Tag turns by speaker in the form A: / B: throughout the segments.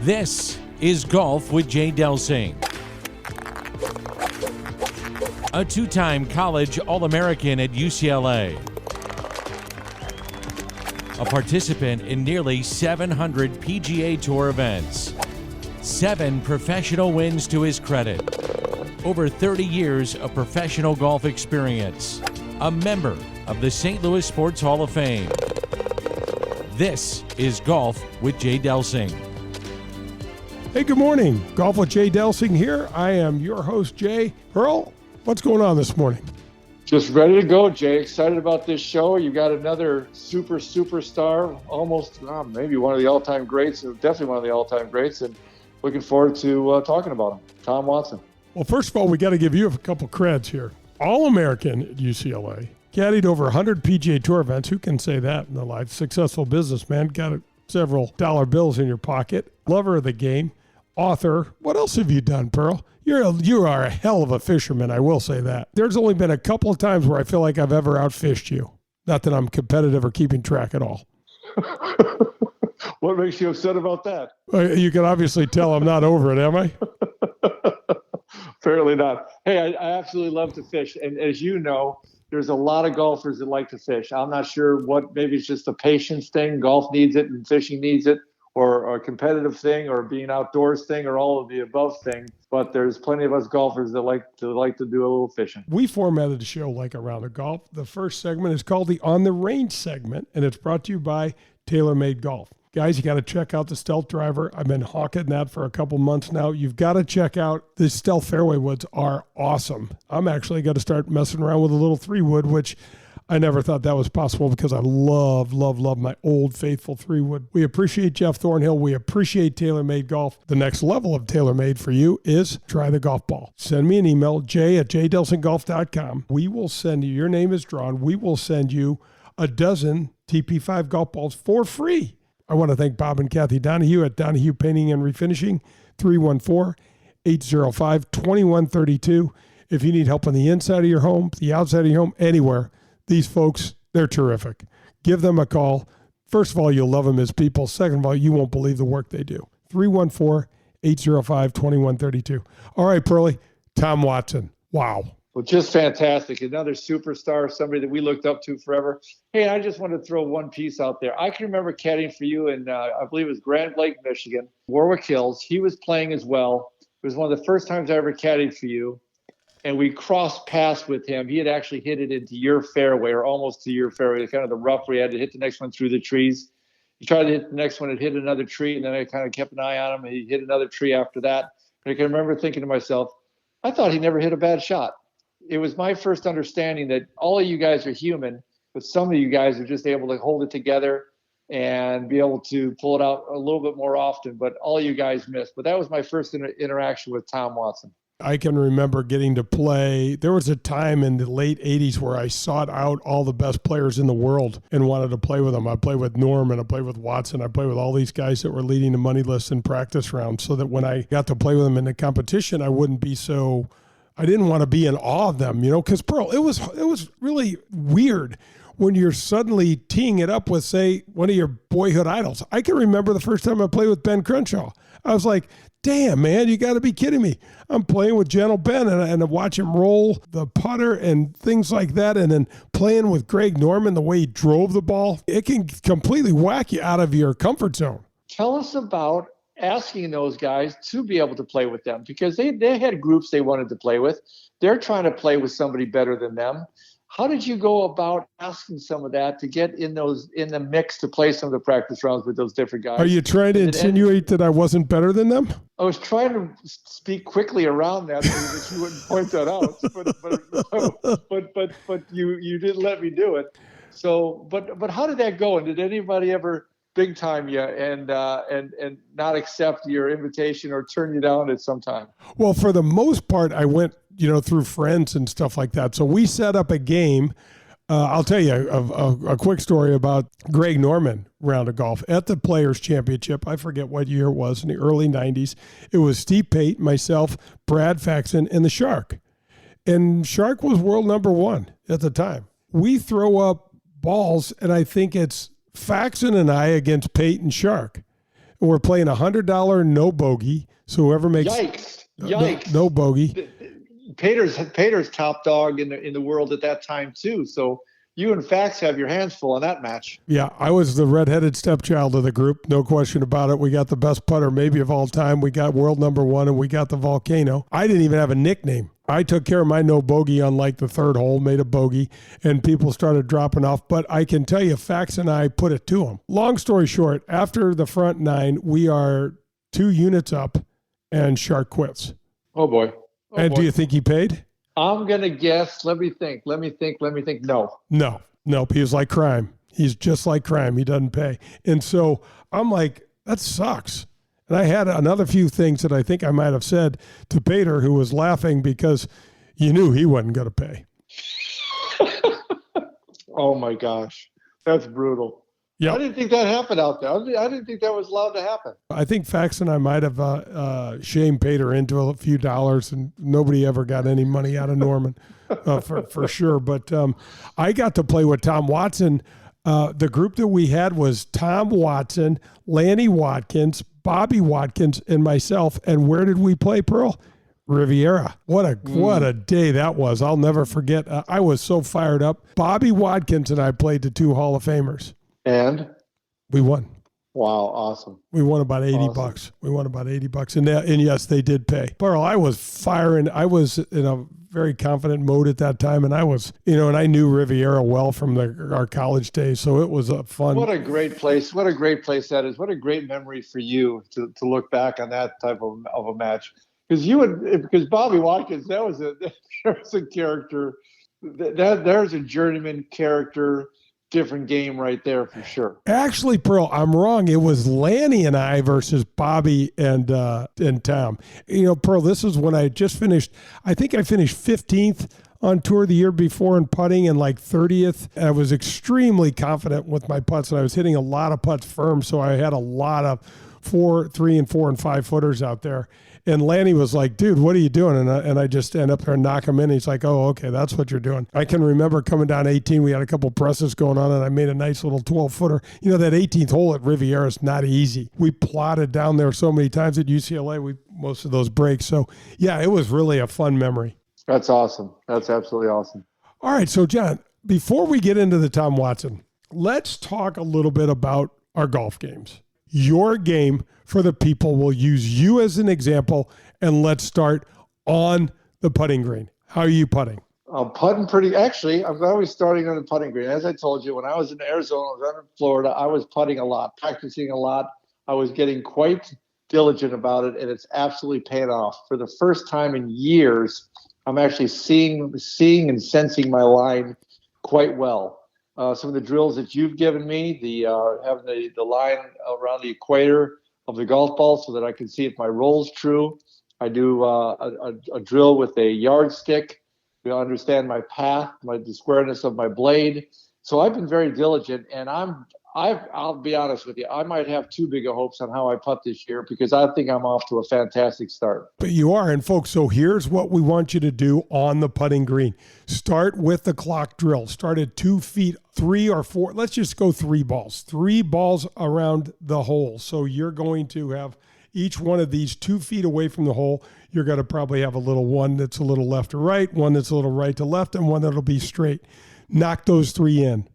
A: This is Golf with Jay Delsing. A two-time college All-American at UCLA. A participant in nearly 700 PGA Tour events. 7 professional wins to his credit. Over 30 years of professional golf experience. A member of the St. Louis Sports Hall of Fame. This is Golf with Jay Delsing.
B: Hey, good morning. Golf with Jay Delsing here. I am your host, Jay. Earl, what's going on this morning?
C: Just ready to go, Jay. Excited about this show. You got another superstar, almost maybe one of the all-time greats, definitely one of the all-time greats, and looking forward to talking about him, Tom Watson.
B: Well, first of all, we got to give you a couple creds here. All-American at UCLA, caddied over 100 PGA Tour events. Who can say that in their life? Successful businessman, got several dollar bills in your pocket. Lover of the game, author. What else have you done, Pearl? You are a hell of a fisherman, I will say that. There's only been a couple of times where I feel like I've ever outfished you. Not that I'm competitive or keeping track at all.
C: What makes you upset about that?
B: You can obviously tell I'm not over it, am I?
C: Apparently not. Hey, I absolutely love to fish. And as you know, there's a lot of golfers that like to fish. I'm not sure maybe it's just a patience thing. Golf needs it and fishing needs it, or a competitive thing, or being outdoors thing, or all of the above thing. But there's plenty of us golfers that like to do a little fishing.
B: We formatted the show like a round of golf. The first segment is called the On the Range segment, and it's brought to you by TaylorMade Golf. Guys, you got to check out the Stealth Driver. I've been hawking that for a couple months now. You've got to check out the Stealth Fairway Woods are awesome. I'm actually going to start messing around with a little 3-wood, which I never thought that was possible because I love my old faithful 3-wood. We appreciate Jeff Thornhill. We appreciate TaylorMade Golf. The next level of TaylorMade for you is try the golf ball. Send me an email, jay@jdelsinggolf.com. We will send you, your name is drawn, we will send you a dozen TP5 golf balls for free. I want to thank Bob and Kathy Donahue at Donahue Painting and Refinishing, 314-805-2132. If you need help on the inside of your home, the outside of your home, anywhere, these folks, they're terrific. Give them a call. First of all, you'll love them as people. Second of all, you won't believe the work they do. 314-805-2132. All right, Perlie, Tom Watson. Wow.
C: Well, just fantastic. Another superstar, somebody that we looked up to forever. Hey, I just want to throw one piece out there. I can remember caddying for you in, I believe it was Grand Lake, Michigan, Warwick Hills. He was playing as well. It was one of the first times I ever caddied for you. And we crossed paths with him. He had actually hit it into your fairway, or almost to your fairway, kind of the rough where he had to hit the next one through the trees. He tried to hit the next one, it hit another tree, and then I kind of kept an eye on him, and he hit another tree after that. And I can remember thinking to myself, I thought he never hit a bad shot. It was my first understanding that all of you guys are human, but some of you guys are just able to hold it together and be able to pull it out a little bit more often, but all of you guys missed. But that was my first interaction with Tom Watson.
B: I can remember getting to play. There was a time in the late 80s where I sought out all the best players in the world and wanted to play with them. I played with Norman, I played with Watson, I played with all these guys that were leading the money list in practice rounds, so that when I got to play with them in the competition, I didn't want to be in awe of them, because Pearl, it was really weird when you're suddenly teeing it up with, say, one of your boyhood idols. I can remember the first time I played with Ben Crenshaw. I was like, damn, man, you got to be kidding me. I'm playing with Gentle Ben and I watch him roll the putter and things like that, and then playing with Greg Norman, the way he drove the ball. It can completely whack you out of your comfort zone.
C: Tell us about asking those guys to be able to play with them, because they had groups they wanted to play with. They're trying to play with somebody better than them. How did you go about asking some of that to get in the mix to play some of the practice rounds with those different guys?
B: Are you trying to insinuate that I wasn't better than them?
C: I was trying to speak quickly around that so that you wouldn't point that out, but you didn't let me do it. So, but how did that go? And did anybody ever big time you and not accept your invitation or turn you down at some time?
B: Well, for the most part, I went, through friends and stuff like that. So we set up a game. I'll tell you a quick story about Greg Norman round of golf at the Players Championship. I forget what year it was, in the early 90s. It was Steve Pate, myself, Brad Faxon, and the Shark. And Shark was world number 1 at the time. We throw up balls, and I think it's Faxon and I against Pate and Shark. and we're playing $100 no bogey. So whoever makes
C: Yikes.
B: No bogey.
C: Pater's top dog in the world at that time too. So you and Fax have your hands full on that match.
B: Yeah, I was the redheaded stepchild of the group, no question about it. We got the best putter maybe of all time. We got world number 1, and we got the volcano. I didn't even have a nickname. I took care of my no bogey on like the third hole, made a bogey, and people started dropping off. But I can tell you, Fax and I put it to them. Long story short, after the front 9, we are 2 units up, and Shark quits.
C: Oh, boy.
B: Do you think he paid?
C: I'm going to guess. Let me think. No.
B: Nope. He was like crime. He's just like crime. He doesn't pay. And so I'm like, that sucks. And I had another few things that I think I might have said to Pater, who was laughing because you knew he wasn't going to pay.
C: Oh, my gosh. That's brutal.
B: Yeah,
C: I didn't think that happened out there. I didn't think that was allowed to happen.
B: I think Fax and I might have shamed Pater into a few dollars, and nobody ever got any money out of Norman for sure. But I got to play with Tom Watson. The group that we had was Tom Watson, Lanny Watkins, Bobby Watkins, and myself. And where did we play, Pearl? Riviera. What a day that was. I'll never forget. I was so fired up. Bobby Watkins and I played the 2 Hall of Famers.
C: And
B: we won.
C: Wow, awesome.
B: We won about $80. We won about $80. And yes, they did pay. Pearl, I was firing. I was in a very confident mode at that time. And I was, and I knew Riviera well from our college days. So it was a fun.
C: What a great place. What a great place that is. What a great memory for you to look back on that type of a match. Because Bobby Watkins, there was a character. There's a journeyman character. Different game right there for sure.
B: Actually, Pearl, I'm wrong. It was Lanny and I versus Bobby and Tom. Pearl, this is when I just finished. I think I finished 15th on tour the year before in putting and like 30th. And I was extremely confident with my putts, and I was hitting a lot of putts firm. So I had a lot of 4, 3, and 4 and 5 footers out there. And Lanny was like, dude, what are you doing? And I just stand up there and knock him in. He's like, oh, okay, that's what you're doing. I can remember coming down 18. We had a couple presses going on, and I made a nice little 12-footer. That 18th hole at Riviera is not easy. We plotted down there so many times at UCLA, most of those breaks. So, yeah, it was really a fun memory.
C: That's awesome. That's absolutely awesome.
B: All right, so, John, before we get into the Tom Watson, let's talk a little bit about our golf games. Your game for the people. We'll use you as an example, and let's start on the putting green. How are you putting?
C: I'm putting actually, I'm always starting on the putting green. As I told you, when I was in Arizona, I was in Florida, I was putting a lot, practicing a lot. I was getting quite diligent about it, and it's absolutely paying off. For the first time in years, I'm actually seeing and sensing my line quite well. Some of the drills that you've given me, having the line around the equator of the golf ball so that I can see if my roll's true. I do a drill with a yardstick to understand my path, the squareness of my blade. So I've been very diligent, and I'll be honest with you, I might have too big of hopes on how I putt this year because I think I'm off to a fantastic start.
B: But you are, and folks, so here's what we want you to do on the putting green. Start with the clock drill. Start at 2 feet, 3 or 4. Let's just go 3 balls. 3 balls around the hole. So you're going to have each one of these 2 feet away from the hole. You're going to probably have a little one that's a little left to right, one that's a little right to left, and one that'll be straight. Knock those 3 in.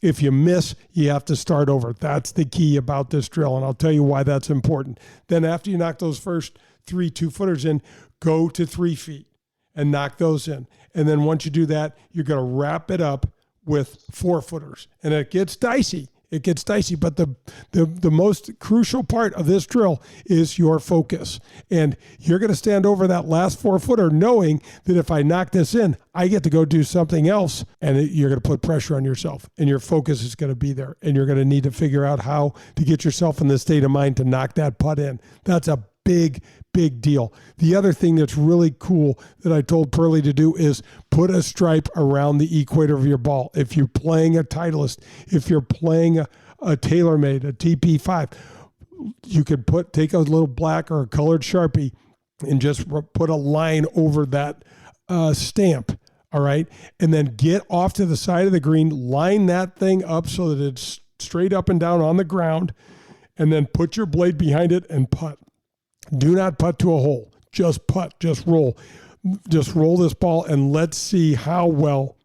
B: If you miss, you have to start over. That's the key about this drill, and I'll tell you why that's important. Then after you knock those first 3 2-footers in, go to 3 feet and knock those in. And then once you do that, you're going to wrap it up with 4-footers. And it gets dicey. It gets dicey, but the most crucial part of this drill is your focus. And you're going to stand over that last 4-footer knowing that if I knock this in, I get to go do something else, and you're going to put pressure on yourself, and your focus is going to be there, and you're going to need to figure out how to get yourself in the state of mind to knock that putt in. That's a big deal. The other thing that's really cool that I told Perlie to do is put a stripe around the equator of your ball. If you're playing a Titleist, if you're playing a TaylorMade, a TP5, you can take a little black or a colored Sharpie and just put a line over that stamp. All right. And then get off to the side of the green, line that thing up so that it's straight up and down on the ground. and then put your blade behind it and putt. Do not putt to a hole. Just putt, just roll. Just roll this ball and let's see how well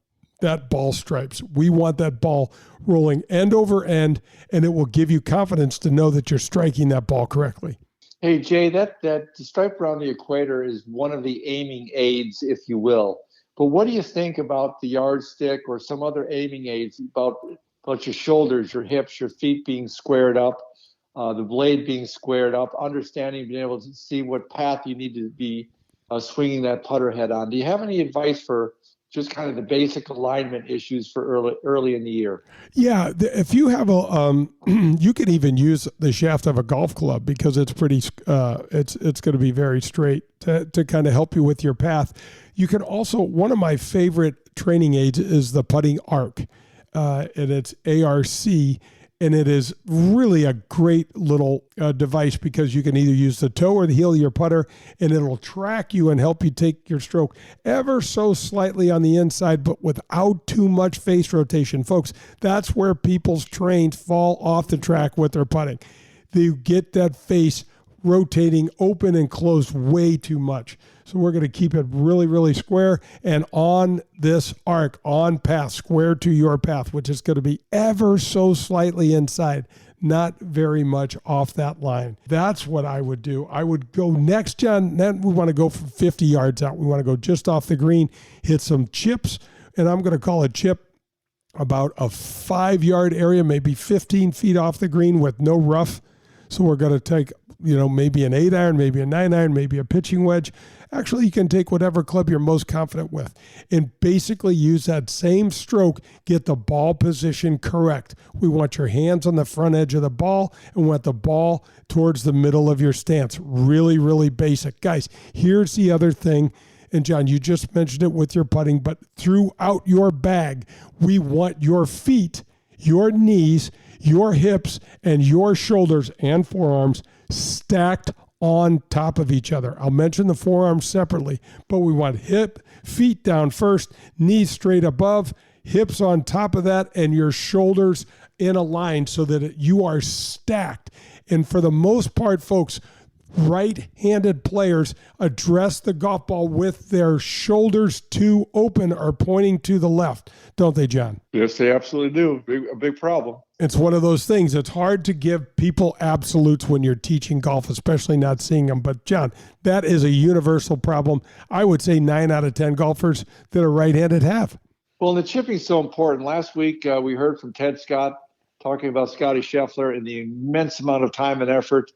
B: that ball stripes. We want that ball rolling end over end, and it will give you confidence to know that you're striking that ball correctly.
C: Hey, Jay, that stripe around the equator is one of the aiming aids, if you will. But what do you think about the yardstick or some other aiming aids about your shoulders, your hips, your feet being squared up, the blade being squared up, understanding, being able to see what path you need to be swinging that putter head on? Do you have any advice for just kind of the basic alignment issues for early in the year?
B: Yeah, if you have you can even use the shaft of a golf club because it's pretty, it's going to be very straight to kind of help you with your path. You can also, one of my favorite training aids is the putting arc, and it's ARC. And it is really a great little device because you can either use the toe or the heel of your putter, and it'll track you and help you take your stroke ever so slightly on the inside, but without too much face rotation. Folks, that's where people's trains fall off the track with their putting. They get that face rotating open and closed way too much. So we're going to keep it really, really square and on this arc, on path, square to your path, which is going to be ever so slightly inside, not very much off that line. That's what I would do. I would go next, John. Then we want to go from 50 yards out. We want to go just off the green, hit some chips, and I'm going to call a chip about a 5-yard area, maybe 15 feet off the green with no rough. So we're going to take, maybe an 8-iron, maybe a 9-iron, maybe a pitching wedge. Actually, you can take whatever club you're most confident with and basically use that same stroke, get the ball position correct. We want your hands on the front edge of the ball and want the ball towards the middle of your stance. Really, really basic. Guys, here's the other thing. And John, you just mentioned it with your putting, but throughout your bag, we want your feet, your knees, your hips, and your shoulders and forearms stacked on top of each other. I'll mention the forearms separately, but we want feet down first, knees straight above, hips on top of that, and your shoulders in a line so that you are stacked. And for the most part, folks, right-handed players address the golf ball with their shoulders too open or pointing to the left, don't they, John?
C: Yes, they absolutely do. A big problem.
B: It's one of those things. It's hard to give people absolutes when you're teaching golf, especially not seeing them. But, John, that is a universal problem. I would say 9 out of 10 golfers that are right-handed have.
C: Well, the chipping is so important. Last week, we heard from Ted Scott talking about Scotty Scheffler and the immense amount of time and effort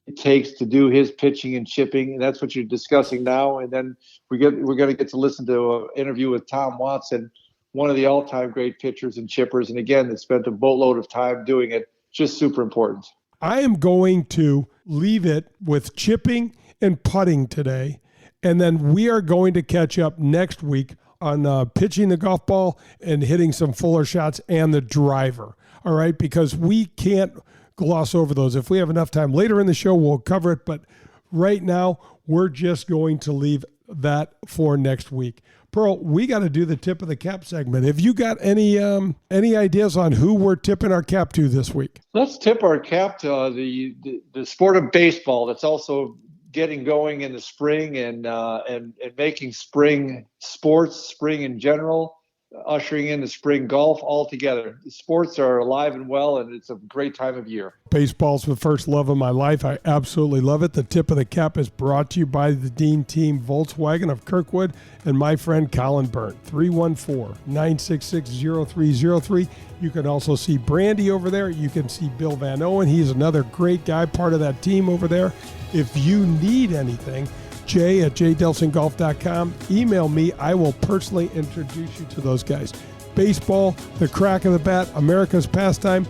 C: it takes to do his pitching and chipping, and that's what you're discussing now. And then we're going to get to listen to an interview with Tom Watson, one of the all-time great pitchers and chippers, and again, that spent a boatload of time doing it. Just super important.
B: I am going to leave it with chipping and putting today, and then we are going to catch up next week on pitching the golf ball and hitting some fuller shots and the driver. All right, because we can't gloss over those. If we have enough time later in the show, we'll cover it. But right now, we're just going to leave that for next week. Pearl, we got to do the tip of the cap segment. Have you got any ideas on who we're tipping our cap to this week?
C: Let's tip our cap to the sport of baseball. That's also getting going in the spring and making spring sports, spring in general, ushering in the spring golf all together. The sports are alive and well, and it's a great time of year.
B: Baseball's the first love of my life. I absolutely love it. The tip of the cap is brought to you by the Dean Team Volkswagen of Kirkwood and my friend Colin Byrne, 314-966-0303. You can also see Brandy over there. You can see Bill Van Owen. He's another great guy, part of that team over there. If you need anything, Jay at jdelsinggolf.com. Email me. I will personally introduce you to those guys. Baseball, the crack of the bat, America's pastime.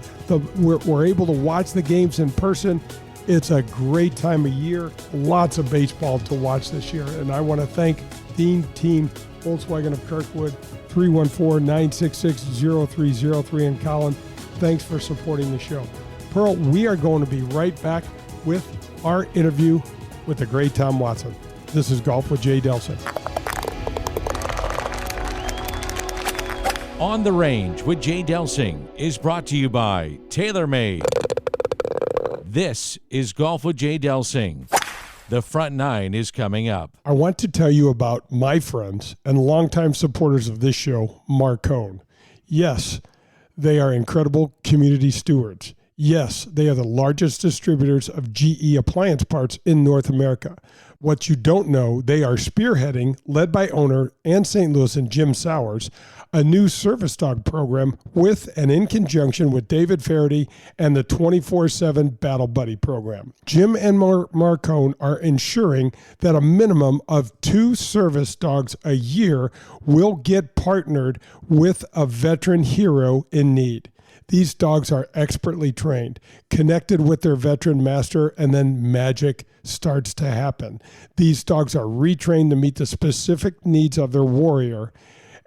B: We're able to watch the games in person. It's a great time of year. Lots of baseball to watch this year. And I want to thank Dean Team Volkswagen of Kirkwood, 314-966-0303. And Colin, thanks for supporting the show. Pearl, we are going to be right back with our interview with the great Tom Watson. This is Golf with Jay Delsing.
A: On the Range with Jay Delsing is brought to you by TaylorMade. This is Golf with Jay Delsing. The front nine is coming up.
B: I want to tell you about my friends and longtime supporters of this show, Marcone. Yes, they are incredible community stewards. Yes, they are the largest distributors of GE appliance parts in North America. What you don't know, they are spearheading, led by owner and St. Louis and Jim Sowers, a new service dog program with and in conjunction with David Faraday and the 24/7 Battle Buddy program. Jim and Marcone are ensuring that a minimum of 2 service dogs a year will get partnered with a veteran hero in need. These dogs are expertly trained, connected with their veteran master, and then magic starts to happen. These dogs are retrained to meet the specific needs of their warrior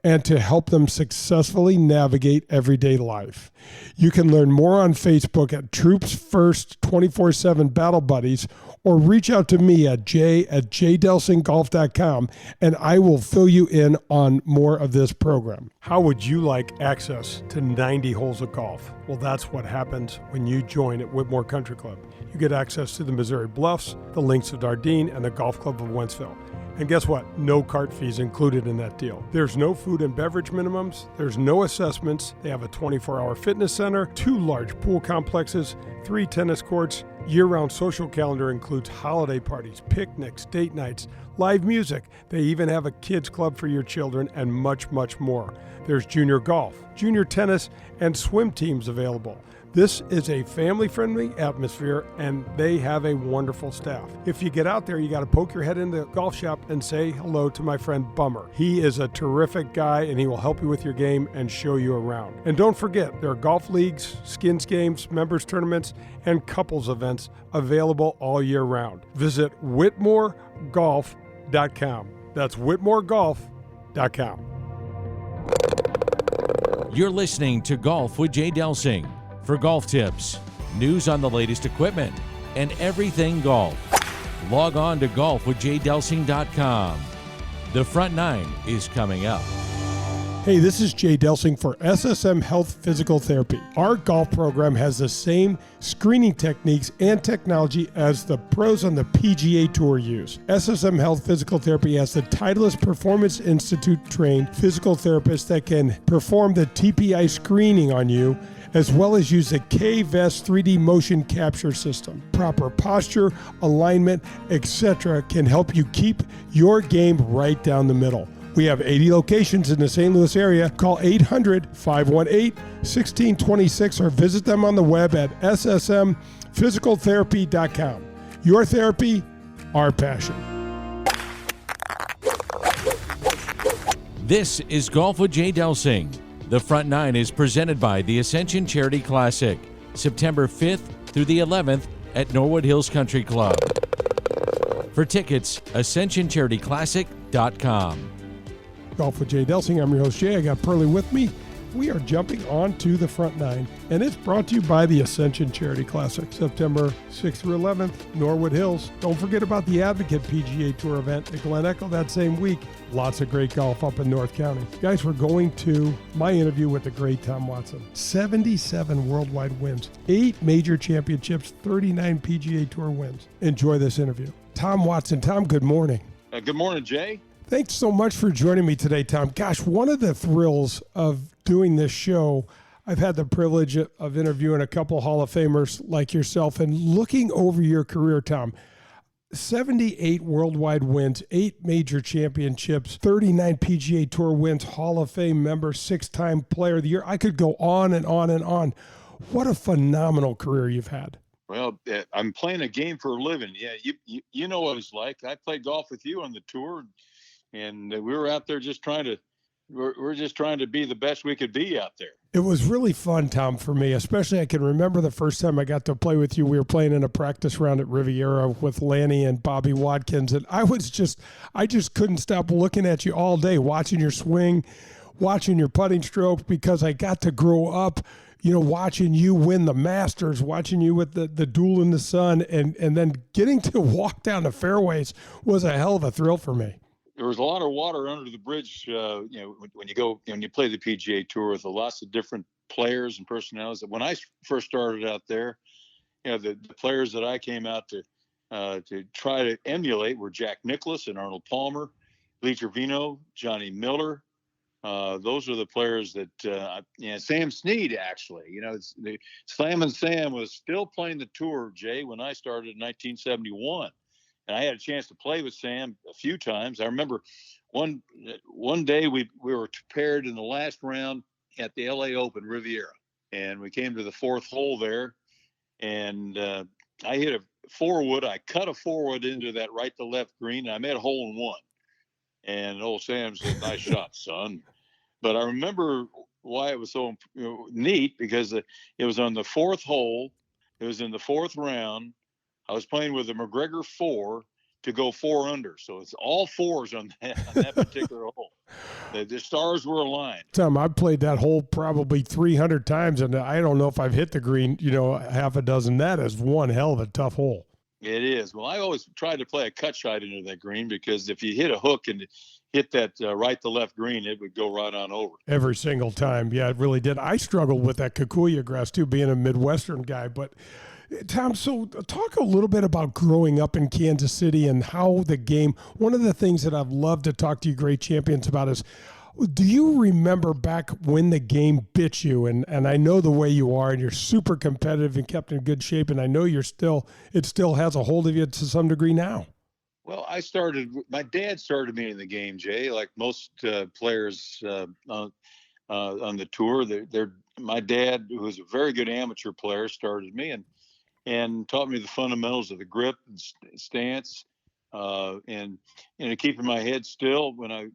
B: and to help them successfully navigate everyday life. You can learn more on Facebook at Troops First 24/7 Battle Buddies, or reach out to me at j@jdelsinggolf.com, and I will fill you in on more of this program. How would you like access to 90 holes of golf? Well, that's what happens when you join at Whitmore Country Club. You get access to the Missouri Bluffs, the Links of Dardenne, and the Golf Club of Wentzville. And guess what? No cart fees included in that deal. There's no food and beverage minimums. There's no assessments. They have a 24-hour fitness center, 2 large pool complexes, 3 tennis courts. Year-round social calendar includes holiday parties, picnics, date nights, live music. They even have a kids club for your children and much, much more. There's junior golf, junior tennis, and swim teams available. This is a family-friendly atmosphere, and they have a wonderful staff. If you get out there, you got to poke your head in the golf shop and say hello to my friend Bummer. He is a terrific guy, and he will help you with your game and show you around. And don't forget, there are golf leagues, skins games, members tournaments, and couples events available all year round. Visit WhitmoreGolf.com. That's WhitmoreGolf.com.
A: You're listening to Golf with Jay Delsing. For golf tips, news on the latest equipment, and everything golf, log on to golfwithjdelsing.com. The front nine is coming up.
B: Hey, this is Jay Delsing for SSM Health Physical Therapy. Our golf program has the same screening techniques and technology as the pros on the PGA Tour use. SSM Health Physical Therapy has the Titleist Performance Institute trained physical therapists that can perform the TPI screening on you, as well as use the K-Vest 3D motion capture system. Proper posture, alignment, etc. can help you keep your game right down the middle. We have 80 locations in the St. Louis area. Call 800-518-1626 or visit them on the web at ssmphysicaltherapy.com. Your therapy, our passion.
A: This is Golf with Jay Delsing. The front nine is presented by the Ascension Charity Classic, September 5th through the 11th at Norwood Hills Country Club. For tickets, ascensioncharityclassic.com.
B: Golf with Jay Delsing. I'm your host, Jay. I got Perlie with me. We are jumping on to the front nine, and it's brought to you by the Ascension Charity Classic, September 6th through 11th, Norwood Hills. Don't forget about the Advocate PGA Tour event at Glen Echo that same week. Lots of great golf up in North County. Guys, we're going to my interview with the great Tom Watson. 77 worldwide wins, 8 major championships, 39 PGA Tour wins. Enjoy this interview. Tom Watson. Tom, good morning.
D: Good morning, Jay.
B: Thanks so much for joining me today, Tom. Gosh, one of the thrills of doing this show, I've had the privilege of interviewing a couple Hall of Famers like yourself and looking over your career, Tom. 78 worldwide wins, 8 major championships, 39 PGA Tour wins, Hall of Fame member, 6-time Player of the Year. I could go on and on and on. What a phenomenal career you've had.
D: Well, I'm playing a game for a living. Yeah, you know what it's like. I played golf with you on the tour, and we were out there just trying to we're just trying to be the best we could be out there.
B: It was really fun, Tom, for me, especially I can remember the first time I got to play with you. We were playing in a practice round at Riviera with Lanny and Bobby Watkins, and I just couldn't stop looking at you all day, watching your swing, watching your putting stroke, because I got to grow up, watching you win the Masters, watching you with the duel in the sun, and then getting to walk down the fairways was a hell of a thrill for me.
D: There was a lot of water under the bridge, when you play the PGA Tour with lots of different players and personalities. When I first started out there, the players that I came out to try to emulate were Jack Nicklaus and Arnold Palmer, Lee Trevino, Johnny Miller. Those are the players that, Sam Snead, actually, Slam and Sam was still playing the tour, Jay, when I started in 1971. And I had a chance to play with Sam a few times. I remember one day we were paired in the last round at the LA Open Riviera, and we came to the fourth hole there, and I hit a 4-wood. I cut a 4-wood into that right to left green, and I made a hole in one. And old Sam said, "Nice shot, son." But I remember why it was so neat, because it was on the fourth hole. It was in the fourth round. I was playing with the McGregor 4 to go 4 under. So it's all 4s on that particular hole. The stars were aligned.
B: Tom, I've played that hole probably 300 times, and I don't know if I've hit the green, half a dozen. That is one hell of a tough hole.
D: It is. Well, I always tried to play a cut shot into that green, because if you hit a hook and hit that right to left green, it would go right on over.
B: Every single time. Yeah, it really did. I struggled with that Kikuyu grass too, being a Midwestern guy. But Tom, so talk a little bit about growing up in Kansas City and how the game, one of the things that I've loved to talk to you great champions about is, do you remember back when the game bit you? And I know the way you are, and you're super competitive and kept in good shape, and I know it still has a hold of you to some degree now.
D: Well, my dad started me in the game, Jay, like most players on the tour. My dad, who was a very good amateur player, started me and taught me the fundamentals of the grip and stance, and keeping my head still when I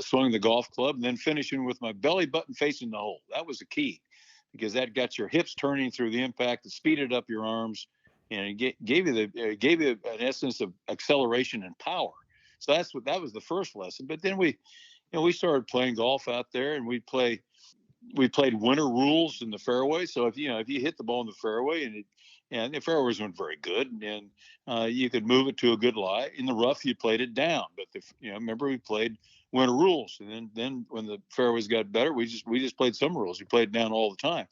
D: swung the golf club, and then finishing with my belly button facing the hole. That was the key, because that got your hips turning through the impact, it speeded up your arms, and it gave you an essence of acceleration and power. So that was the first lesson. But then we started playing golf out there, and we played winter rules in the fairway. So if you hit the ball in the fairway and the fairways weren't very good, and you could move it to a good lie. In the rough, you played it down. But remember, we played winter rules, and then when the fairways got better, we just played some rules. We played down all the time.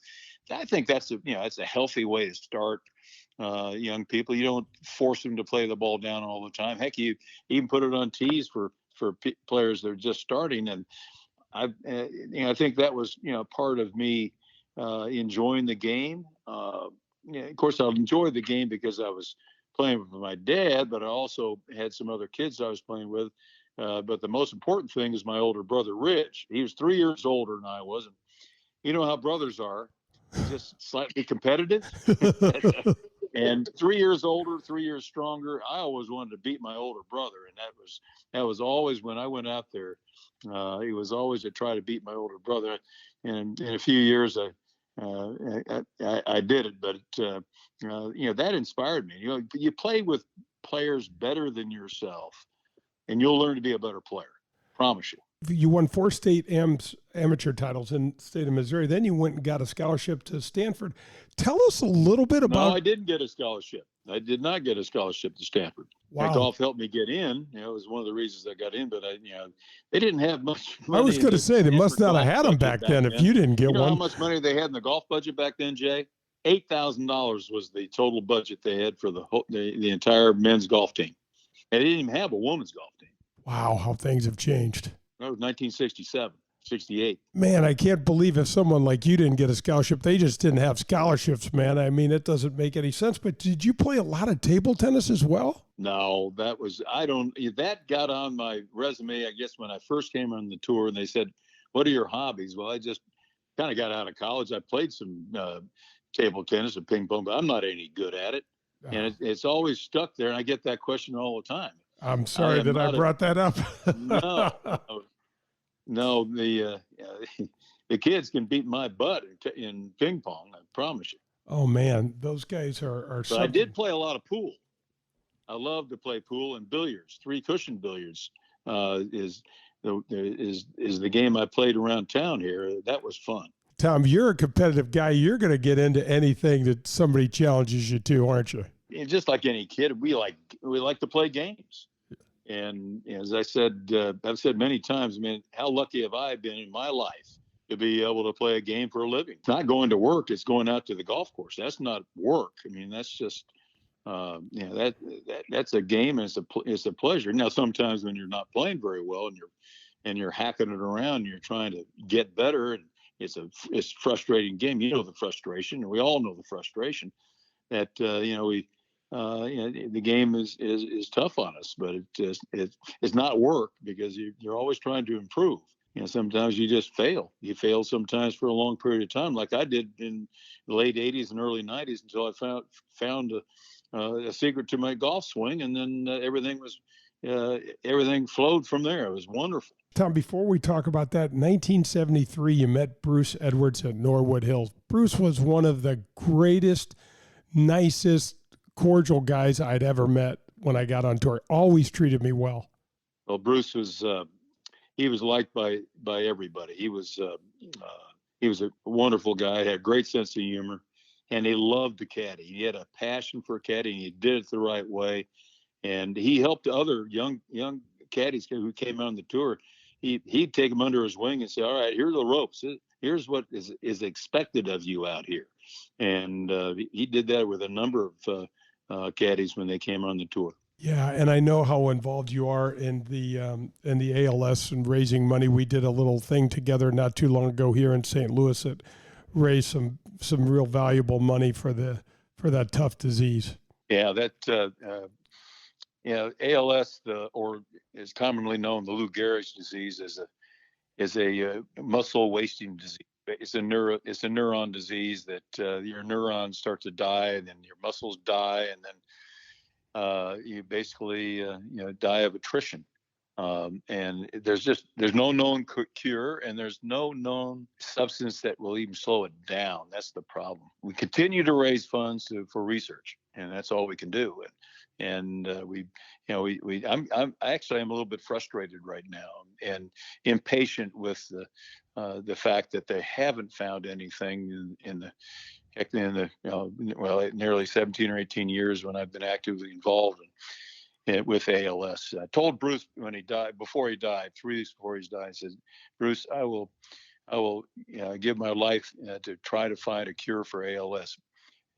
D: I think that's a healthy way to start young people. You don't force them to play the ball down all the time. Heck, you even put it on tees for players that are just starting. And I think that was part of me enjoying the game. Of course, I enjoyed the game because I was playing with my dad, but I also had some other kids I was playing with. But the most important thing is my older brother, Rich. He was 3 years older than I was. And you know how brothers are, just slightly competitive. And 3 years older, 3 years stronger. I always wanted to beat my older brother, and that was always when I went out there. It was always to try to beat my older brother. And in a few years, I did it. But that inspired me. You play with players better than yourself, and you'll learn to be a better player. Promise you.
B: You won 4 state amateur titles in the state of Missouri. Then you went and got a scholarship to Stanford. Tell us a little bit about.
D: No, I didn't get a scholarship. I did not get a scholarship to Stanford.
B: Wow.
D: Golf helped me get in. It was one of the reasons I got in. But they didn't have much money.
B: I was going to say they must not have had them back then if you didn't get one.
D: How much money they had in the golf budget back then, Jay? $8,000 was the total budget they had for the entire men's golf team. And they didn't even have a women's golf team.
B: Wow, how things have changed.
D: That was 1967, 68.
B: Man, I can't believe if someone like you didn't get a scholarship. They just didn't have scholarships, man. I mean, it doesn't make any sense. But did you play a lot of table tennis as well?
D: No, that got on my resume, I guess, when I first came on the tour, and they said, "What are your hobbies?" Well, I just kind of got out of college. I played some table tennis and ping pong, but I'm not any good at it. And it's always stuck there. And I get that question all the time.
B: I'm sorry that I brought that up.
D: No, the kids can beat my butt in ping pong. I promise you.
B: Oh man, those guys are.
D: But I did play a lot of pool. I love to play pool and billiards. 3-cushion billiards is the game I played around town here. That was fun.
B: Tom, you're a competitive guy. You're going to get into anything that somebody challenges you to, aren't you?
D: Just like any kid, we like to play games. And as I said, I've said many times, man, how lucky have I been in my life to be able to play a game for a living. It's not going to work. It's going out to the golf course. That's not work. I mean, that's just, that's a game, and it's a pleasure. Now, sometimes when you're not playing very well and you're hacking it around, and you're trying to get better, and it's a frustrating game. You know the frustration, and we all know the frustration that the game is tough on us, but it's not work because you're always trying to improve. Sometimes you just fail. You fail sometimes for a long period of time, like I did in the late '80s and early '90s, until I found a secret to my golf swing, and then everything flowed from there. It was wonderful.
B: Tom, before we talk about that, 1973, you met Bruce Edwards at Norwood Hills. Bruce was one of the greatest, nicest, cordial guys I'd ever met when I got on tour. Always treated me well.
D: Well, Bruce was he was liked by everybody. He was a wonderful guy, had a great sense of humor, and he loved the caddy. He had a passion for caddying. He did it the right way, and he helped other young caddies who came on the tour. He'd take them under his wing and say, "All right, here's the ropes. Here's what is expected of you out here." And he did that with a number of caddies when they came on the tour.
B: Yeah, and I know how involved you are in the ALS and raising money. We did a little thing together not too long ago here in St. Louis that raised some real valuable money for that tough disease.
D: Yeah, ALS, or is commonly known, the Lou Gehrig's disease, is a muscle wasting disease. It's a neuron disease that your neurons start to die, and then your muscles die, and then you basically die of attrition. And there's no known cure, and there's no known substance that will even slow it down. That's the problem. We continue to raise funds for research, and that's all we can do. And I'm actually a little bit frustrated right now and impatient with the fact that they haven't found anything in the nearly 17 or 18 years when I've been actively involved with ALS. I told Bruce before he died, 3 weeks before he died, I said, "Bruce, I will give my life to try to find a cure for ALS,"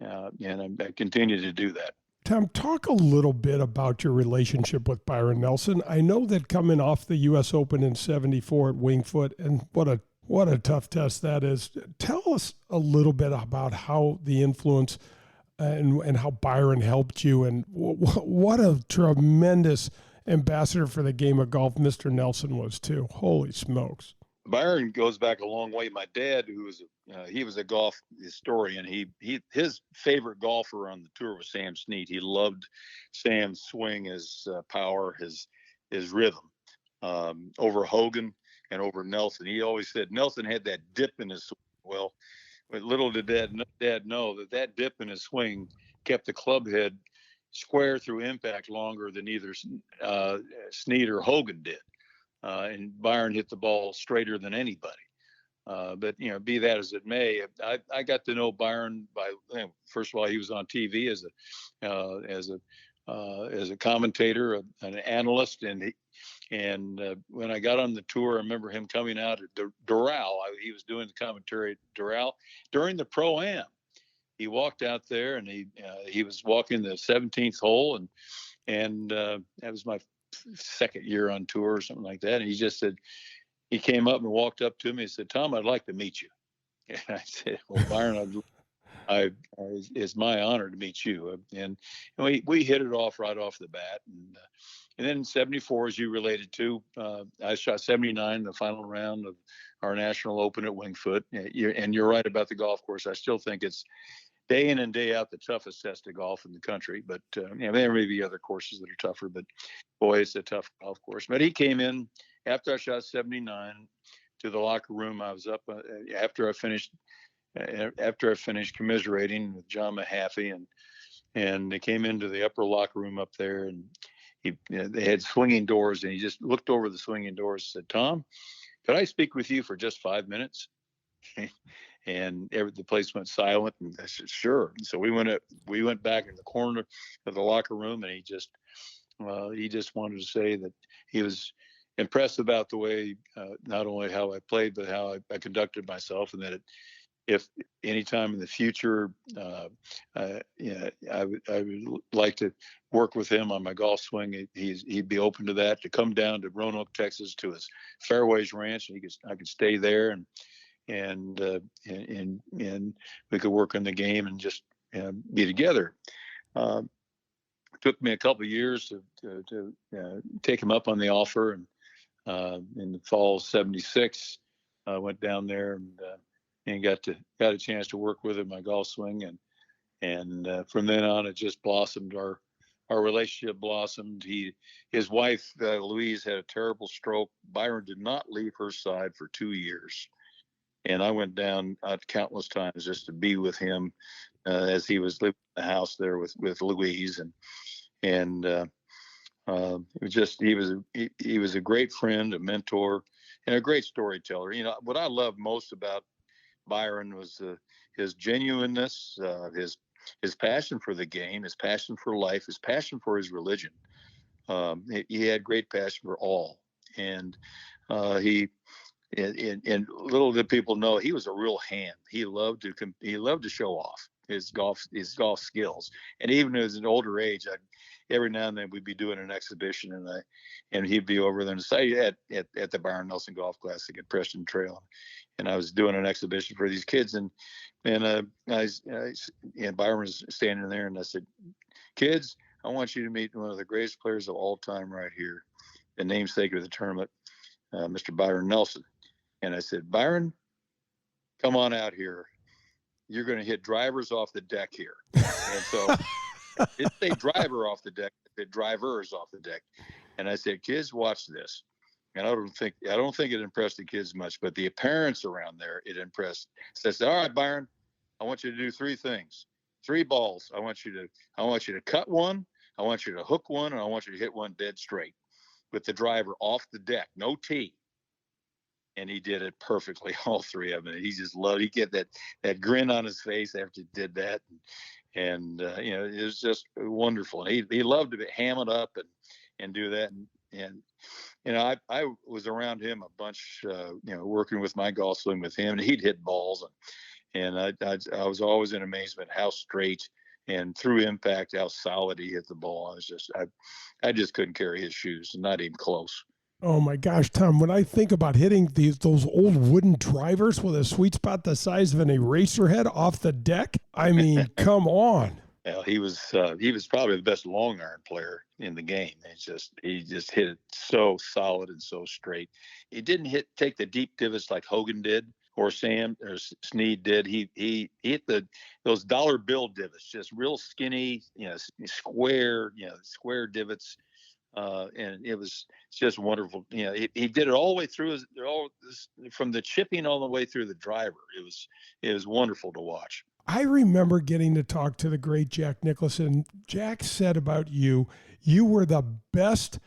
D: and I continue to do that.
B: Tom, talk a little bit about your relationship with Byron Nelson. I know that coming off the U.S. Open in '74 at Winged Foot, and what a tough test that is. Tell us a little bit about how the influence and how Byron helped you, and what a tremendous ambassador for the game of golf Mr. Nelson was too. Holy smokes.
D: Byron goes back a long way. My dad, he was a golf historian. His favorite golfer on the tour was Sam Snead. He loved Sam's swing, his power, his rhythm, over Hogan and over Nelson. He always said Nelson had that dip in his swing. Well, little did Dad know that dip in his swing kept the club head square through impact longer than either Snead or Hogan did. And Byron hit the ball straighter than anybody. But be that as it may, I got to know Byron first of all, he was on TV as a commentator, an analyst, and when I got on the tour, I remember him coming out at Doral. He was doing the commentary at Doral during the Pro-Am. He walked out there, and he was walking the 17th hole, and that was my second year on tour or something like that. And he just said, he came up and walked up to me and said, "Tom, I'd like to meet you." And I said, "Well, Byron, it's my honor to meet you." And we hit it off right off the bat. And then in '74, as you related to, I shot 79 in the final round of our national open at Winged Foot. And you're right about the golf course. I still think it's day in and day out the toughest test of golf in the country. But there may be other courses that are tougher, but boy, it's a tough golf course. But he came in after I shot 79 to the locker room. I was up after I finished commiserating with John Mahaffey, and they came into the upper locker room up there, and they had swinging doors, and he just looked over the swinging doors and said, "Tom, could I speak with you for just 5 minutes?" And the place went silent, and I said, "Sure." And so we went back in the corner of the locker room, and he just wanted to say that he was impressed about the way, not only how I played, but how I conducted myself, and that if anytime in the future, I would like to work with him on my golf swing. He'd be open to that, to come down to Roanoke, Texas, to his Fairways Ranch, and I could stay there, and we could work on the game and just be together. Took me a couple of years to take him up on the offer, and in the fall of '76, I went down there and got a chance to work with him, my golf swing, and from then on it just blossomed. Our relationship blossomed. His wife Louise had a terrible stroke. Byron did not leave her side for 2 years, and I went down countless times just to be with him as he was living in the house there with Louise, and it was just he was a great friend, a mentor, and a great storyteller. You know, what I loved most about Byron was his genuineness, his passion for the game, his passion for life, his passion for his religion. He had great passion for all, and and little did people know, he was a real hand. He loved to show off his golf skills, and even as an older age, every now and then we'd be doing an exhibition, and he'd be over there and say at the Byron Nelson Golf Classic at Preston Trail, and I was doing an exhibition for these kids, and Byron was standing there, and I said, "Kids, I want you to meet one of the greatest players of all time right here, the namesake of the tournament, Mr. Byron Nelson." And I said, "Byron, come on out here. You're going to hit drivers off the deck here." And so it say driver off the deck, it drivers off the deck. And I said, "Kids, watch this." And I don't think it impressed the kids much, but the parents around there, it impressed. So I said, "All right, Byron, I want you to do 3 things, 3 balls. I want you to cut one, I want you to hook one, and I want you to hit one dead straight with the driver off the deck, no tee." And he did it perfectly, all 3 of them. He just loved. He get that grin on his face after he did that, and it was just wonderful. And he loved to ham it up and do that. And I was around him a bunch, working with my golf swing with him, and he'd hit balls, and I was always in amazement how straight and through impact how solid he hit the ball. I just couldn't carry his shoes, not even close.
B: Oh my gosh, Tom, when I think about hitting those old wooden drivers with a sweet spot the size of an eraser head off the deck, I mean, come on.
D: Well, he was probably the best long iron player in the game. He just hit it so solid and so straight. He didn't take the deep divots like Hogan did or Snead did. He hit those dollar bill divots, just real skinny, square divots. And it was just wonderful. He did it all the way through from the chipping all the way through the driver. It was wonderful to watch.
B: I remember getting to talk to the great Jack Nicholson. Jack said about you were the best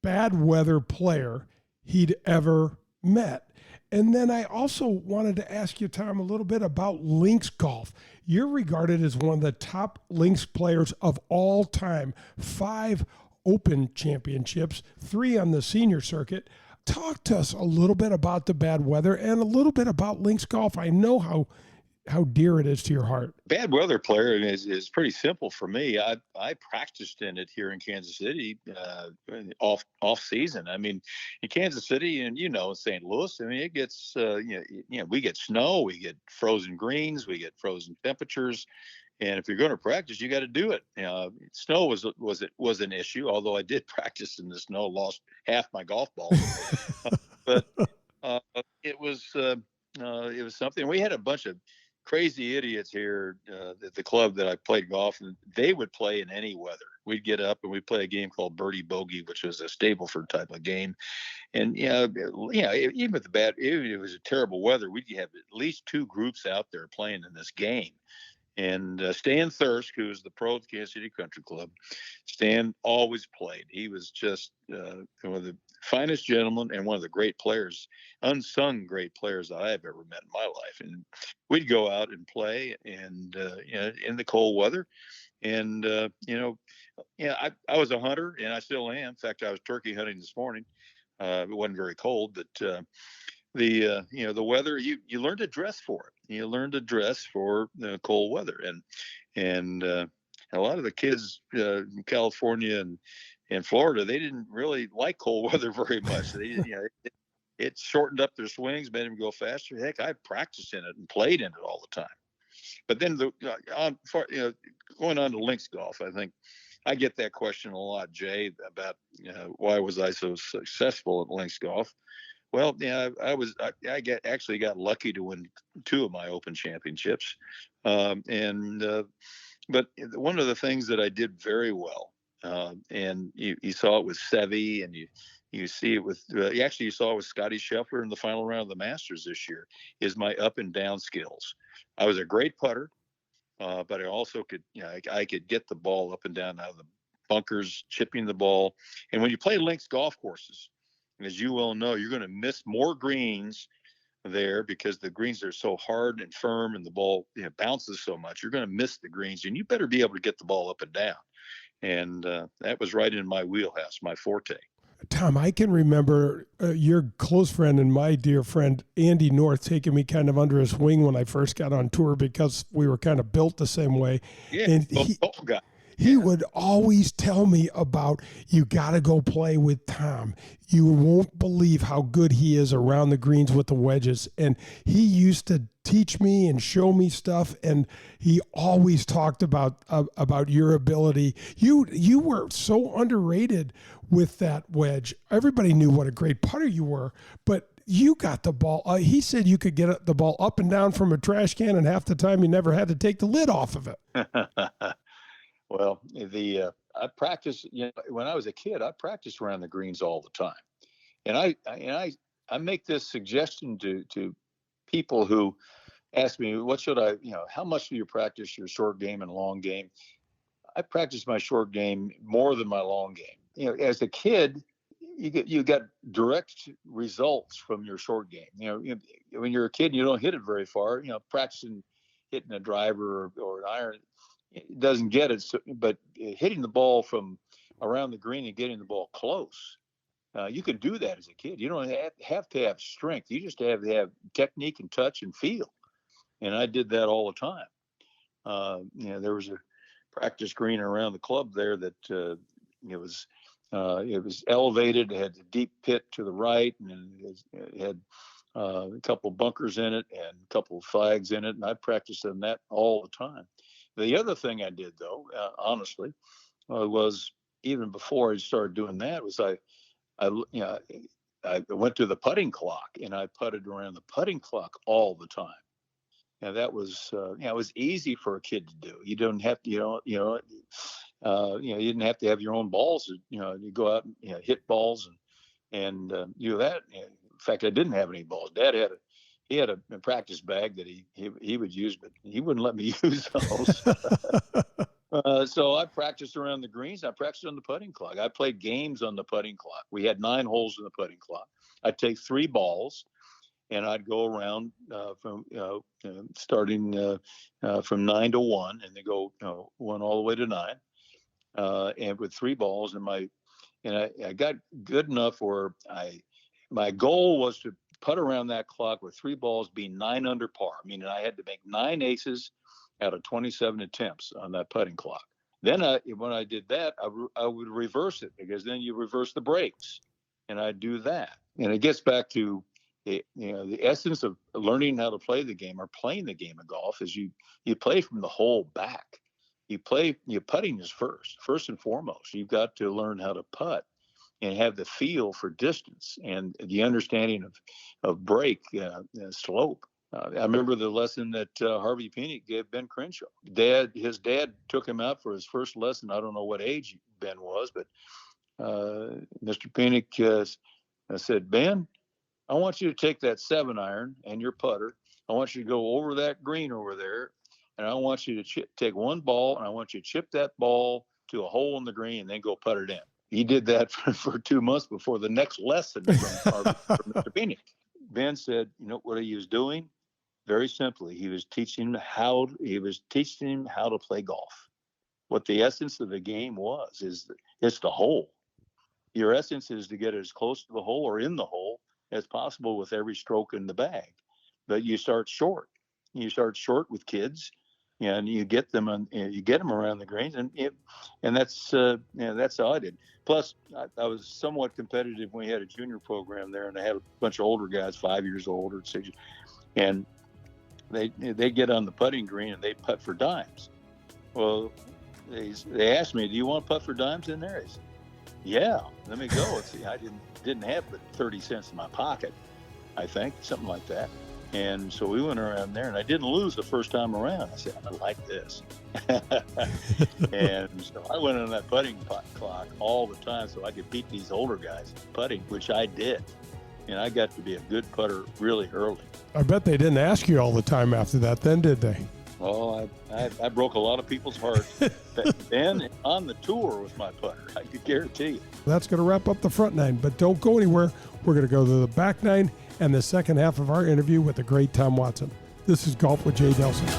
B: bad weather player he'd ever met. And then I also wanted to ask you, Tom, a little bit about links golf. You're regarded as one of the top links players of all time. 5 Open championships, 3 on the senior circuit. Talk to us a little bit about the bad weather and a little bit about links golf. I know how dear it is to your heart.
D: Bad weather player is pretty simple for me. I practiced in it here in Kansas City off season. I mean, in Kansas City and in St. Louis, I mean, it gets we get snow, we get frozen greens, we get frozen temperatures. And if you're going to practice, you got to do it. Snow was an issue, although I did practice in the snow, lost half my golf balls. But it was something. We had a bunch of crazy idiots here at the club that I played golf, and they would play in any weather. We'd get up and we'd play a game called Birdie Bogey, which was a Stableford type of game. And even with even if it was a terrible weather, we'd have at least 2 groups out there playing in this game. And Stan Thirsk, who was the pro of the Kansas City Country Club, Stan always played. He was just one of the finest gentlemen and one of the great players, unsung great players that I have ever met in my life. And we'd go out and play, and in the cold weather. And I was a hunter, and I still am. In fact, I was turkey hunting this morning. It wasn't very cold, but the weather, you learn to dress for it. You learn to dress for the cold weather, and a lot of the kids in California and Florida, they didn't really like cold weather very much. It shortened up their swings, made them go faster. Heck, I practiced in it and played in it all the time. But then going on to links golf, I think I get that question a lot, Jay, about why was I so successful at links golf? Well, I actually got lucky to win 2 of my Open championships, but one of the things that I did very well, and you saw it with Seve, and you see it with you saw it with Scotty Scheffler in the final round of the Masters this year, is my up and down skills. I was a great putter, but I also could, I could get the ball up and down out of the bunkers, chipping the ball. And when you play links golf courses, as you well know, you're going to miss more greens there because the greens are so hard and firm and the ball bounces so much. You're going to miss the greens, and you better be able to get the ball up and down. And that was right in my wheelhouse, my forte.
B: Tom, I can remember your close friend and my dear friend Andy North taking me kind of under his wing when I first got on tour because we were kind of built the same way.
D: Yeah,
B: and he would always tell me about, you got to go play with Tom. You won't believe how good he is around the greens with the wedges. And he used to teach me and show me stuff, and he always talked about your ability. You were so underrated with that wedge. Everybody knew what a great putter you were, but you got the ball. He said you could get the ball up and down from a trash can, and half the time you never had to take the lid off of it.
D: Well, I practiced. When I was a kid, I practiced around the greens all the time, and I make this suggestion to people who ask me, what should I, how much do you practice your short game and long game? I practice my short game more than my long game. As a kid, you got direct results from your short game. When you're a kid, you don't hit it very far. Practicing hitting a driver or an iron, it doesn't get it. But hitting the ball from around the green and getting the ball close, you can do that as a kid. You don't have to have strength. You just have to have technique and touch and feel. And I did that all the time. There was a practice green around the club there that it was elevated. It had a deep pit to the right, and it had a couple bunkers in it and a couple of flags in it. And I practiced in that all the time. The other thing I did, though, honestly, was even before I started doing that, was I went to the putting clock, and I putted around the putting clock all the time. And that was, it was easy for a kid to do. You don't have to, you didn't have to have your own balls. You go out and hit balls and do that. In fact, I didn't have any balls. Dad had a practice bag that he would use, but he wouldn't let me use those. So I practiced around the greens. I practiced on the putting clock. I played games on the putting clock. We had 9 holes in the putting clock. I'd take 3 balls, and I'd go around starting from 9 to 1, and they go 1 all the way to 9, and with 3 balls. And I got good enough where my goal was to putt around that clock with 3 balls being 9 under par, meaning I had to make 9 aces out of 27 attempts on that putting clock. Then when I did that, I would reverse it, because then you reverse the breaks, and I'd do that. And it gets back to the essence of learning how to play the game, or playing the game of golf, is you play from the hole back. Putting is first and foremost. You've got to learn how to putt and have the feel for distance and the understanding of break, slope. I remember the lesson that Harvey Penick gave Ben Crenshaw. His dad took him out for his first lesson. I don't know what age Ben was, but Mr. Penick said, "Ben, I want you to take that 7-iron and your putter. I want you to go over that green over there, and I want you to take 1 ball, and I want you to chip that ball to a hole in the green and then go putt it in." He did that for 2 months before the next lesson from Mr. Penick. Ben said, what he was doing? Very simply, he was teaching him how to play golf. What the essence of the game it's the hole. your essence is to get as close to the hole or in the hole as possible with every stroke in the bag. But you start short. You start short with kids, and you get them around the greens, and that's how I did. Plus, I was somewhat competitive when we had a junior program there, and I had a bunch of older guys, 5 years old or 6 years, and they get on the putting green and they putt for dimes. Well, they asked me, "Do you want to putt for dimes in there?" I said, "Yeah, let me go." See, I didn't have but 30 cents in my pocket, I think, something like that. And so we went around there, and I didn't lose the first time around. I said, "I like this." And so I went on that putting clock all the time so I could beat these older guys putting, which I did. And I got to be a good putter really early.
B: I bet they didn't ask you all the time after that then, did they?
D: Oh, I broke a lot of people's hearts then on the tour with my putter, I could guarantee you.
B: That's going to wrap up the front nine, but don't go anywhere. We're going to go to the back nine and the second half of our interview with the great Tom Watson. This is Golf with Jay Delsing.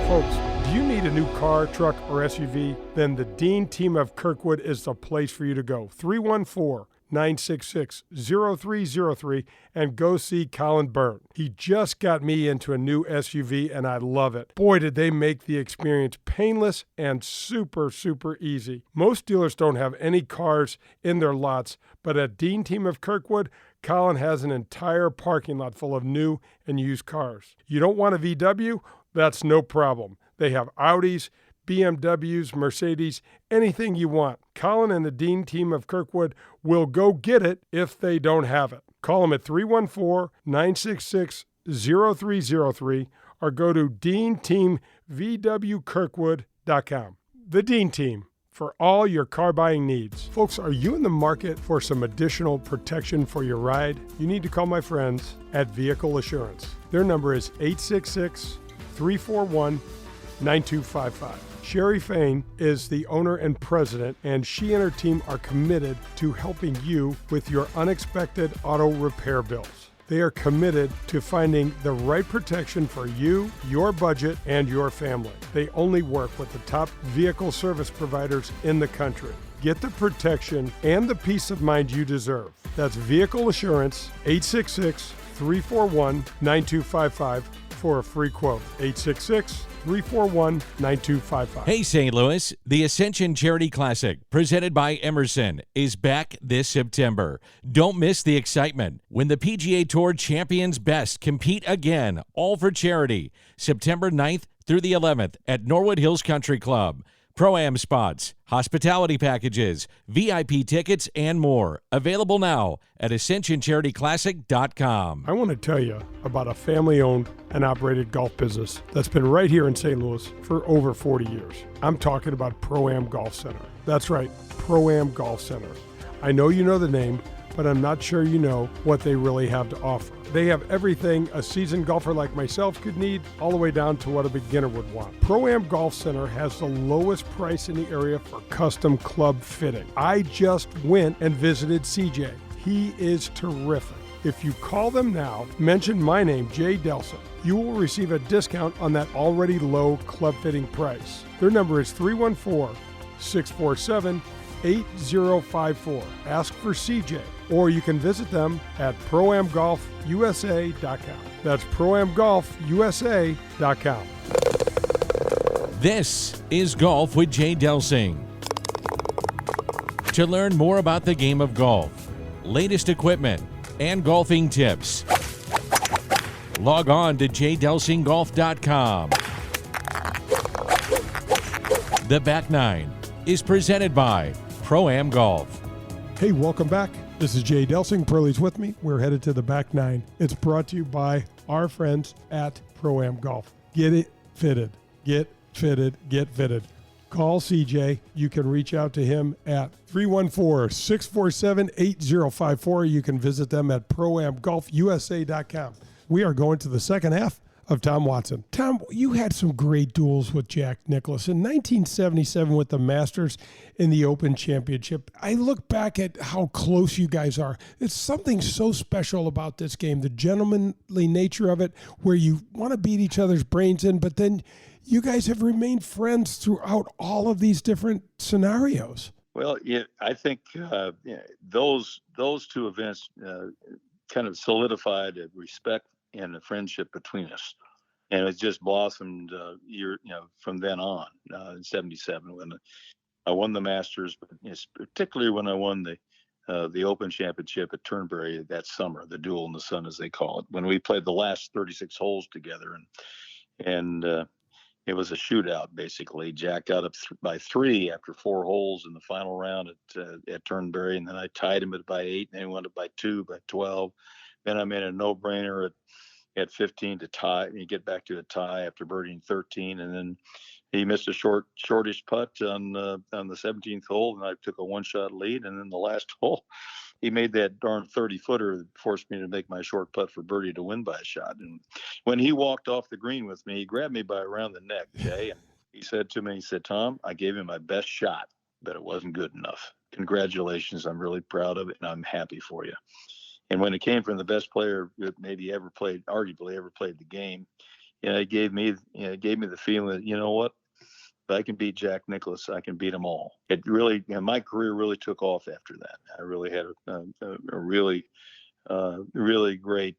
B: Folks, do you need a new car, truck, or SUV? Then the Dean team of Kirkwood is the place for you to go. 314-966-0303 and go see Colin Byrne. He just got me into a new SUV and I love it. Boy, did they make the experience painless and super, super easy. Most dealers don't have any cars in their lots, but at Dean Team of Kirkwood, Colin has an entire parking lot full of new and used cars. You don't want a VW? That's no problem. They have Audis, BMWs, Mercedes, anything you want. Colin and the Dean Team of Kirkwood will go get it if they don't have it. Call them at 314-966-0303 or go to DeanTeamVWKirkwood.com. The Dean Team, for all your car buying needs. Folks, are you in the market for some additional protection for your ride? You need to call my friends at Vehicle Assurance. Their number is 866-341-9255. Sherry Fain is the owner and president, and she and her team are committed to helping you with your unexpected auto repair bills. They are committed to finding the right protection for you, your budget, and your family. They only work with the top vehicle service providers in the country. Get the protection and the peace of mind you deserve. That's Vehicle Assurance, 866-341-9255 for a free quote. 866-341-9255.
A: Hey, St. Louis, the Ascension Charity Classic, presented by Emerson, is back this September. Don't miss the excitement when the PGA Tour champions best compete again, all for charity, September 9th through the 11th at Norwood Hills Country Club. Pro-Am spots, hospitality packages, VIP tickets, and more. Available now at AscensionCharityClassic.com.
B: I want to tell you about a family-owned and operated golf business that's been right here in St. Louis for over 40 years. I'm talking about Pro-Am Golf Center. That's right, Pro-Am Golf Center. I know you know the name, but I'm not sure you know what they really have to offer. They have everything a seasoned golfer like myself could need, all the way down to what a beginner would want. Pro-Am Golf Center has the lowest price in the area for custom club fitting. I just went and visited CJ. He is terrific. If you call them now, mention my name, Jay Delsing, you will receive a discount on that already low club fitting price. Their number is 314-647-8054. Ask for CJ, or you can visit them at ProAmGolfUSA.com. That's ProAmGolfUSA.com.
A: This is Golf with Jay Delsing. To learn more about the game of golf, latest equipment, and golfing tips, log on to jdelsinggolf.com. The Back Nine is presented by Pro-Am Golf.
B: Hey, welcome back. This is Jay Delsing. Perlie's with me. We're headed to the back nine. It's brought to you by our friends at Pro-Am Golf. Get it fitted. Get fitted. Get fitted. Call CJ. You can reach out to him at 314-647-8054. You can visit them at ProAmGolfUSA.com. We are going to the second half of Tom Watson. Tom, you had some great duels with Jack Nicklaus. In 1977 with the Masters in the Open Championship, I look back at how close you guys are. It's something so special about this game, the gentlemanly nature of it, where you want to beat each other's brains in, but then you guys have remained friends throughout all of these different scenarios.
D: Well, yeah, I think yeah, those two events kind of solidified a respect and a friendship between us, and it just blossomed from then on in '77 when I won the Masters, but particularly when I won the Open Championship at Turnberry that summer, the Duel in the Sun as they call it, when we played the last 36 holes together, and it was a shootout basically. Jack got up by 3 after 4 holes in the final round at Turnberry, and then I tied him by 8, and then he went up by 2, by 12. Then I made a no-brainer at 15 to tie, and you get back to a tie after birdieing 13, and then he missed a shortish putt on the 17th hole, and I took a one-shot lead, and then the last hole, he made that darn 30-footer that forced me to make my short putt for birdie to win by a shot. And when he walked off the green with me, he grabbed me by around the neck, Jay, and he said to me, Tom, I gave him my best shot, but it wasn't good enough. Congratulations. I'm really proud of it, and I'm happy for you. And when it came from the best player that maybe arguably ever played the game, it gave me the feeling that, you know what, if I can beat Jack Nicklaus, I can beat them all. It really, my career really took off after that. I really had a really, really great